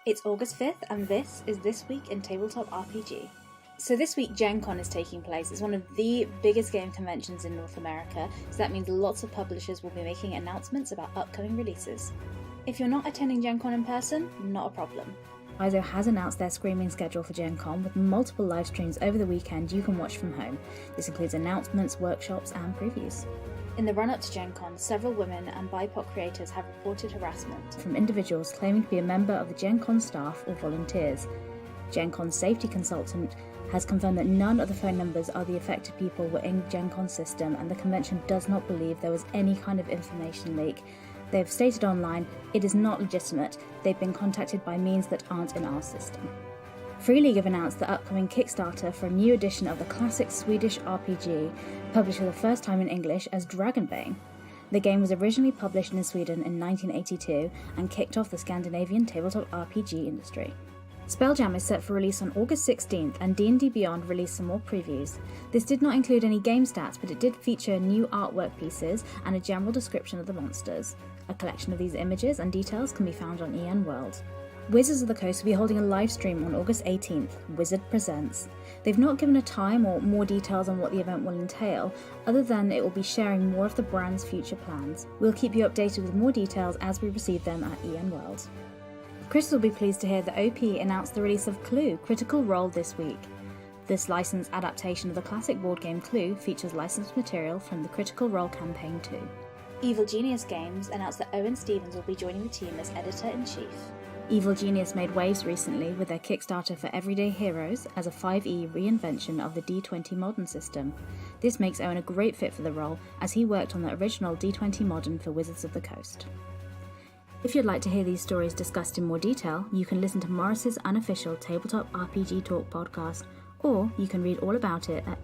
It's August 5th, and this is This Week in Tabletop RPG. So this week, Gen Con is taking place. It's one of the biggest game conventions in North America, so that means lots of publishers will be making announcements about upcoming releases. If you're not attending Gen Con in person, not a problem. ISO has announced their screening schedule for Gen Con with multiple live streams over the weekend you can watch from home. This includes announcements, workshops and previews. In the run-up to Gen Con, several women and BIPOC creators have reported harassment from individuals claiming to be a member of the Gen Con staff or volunteers. Gen Con's safety consultant has confirmed that none of the phone numbers of the affected people were in Gen Con's system, and the convention does not believe there was any kind of information leak. They have stated online, it is not legitimate, they've been contacted by means that aren't in our system. Free League have announced the upcoming Kickstarter for a new edition of the classic Swedish RPG, published for the first time in English as Dragonbane. The game was originally published in Sweden in 1982 and kicked off the Scandinavian tabletop RPG industry. Spelljam is set for release on August 16th, and D&D Beyond released some more previews. This did not include any game stats, but it did feature new artwork pieces and a general description of the monsters. A collection of these images and details can be found on EN World. Wizards of the Coast will be holding a live stream on August 18th, Wizard Presents. They've not given a time or more details on what the event will entail, other than it will be sharing more of the brand's future plans. We'll keep you updated with more details as we receive them at EN World. Chris will be pleased to hear that OP announced the release of Clue Critical Role this week. This licensed adaptation of the classic board game Clue features licensed material from the Critical Role campaign too. Evil Genius Games announced that Owen Stevens will be joining the team as editor-in-chief. Evil Genius made waves recently with their Kickstarter for Everyday Heroes as a 5e reinvention of the D20 Modern system. This makes Owen a great fit for the role, as he worked on the original D20 Modern for Wizards of the Coast. If you'd like to hear these stories discussed in more detail, you can listen to Morris's unofficial Tabletop RPG Talk podcast, or you can read all about it at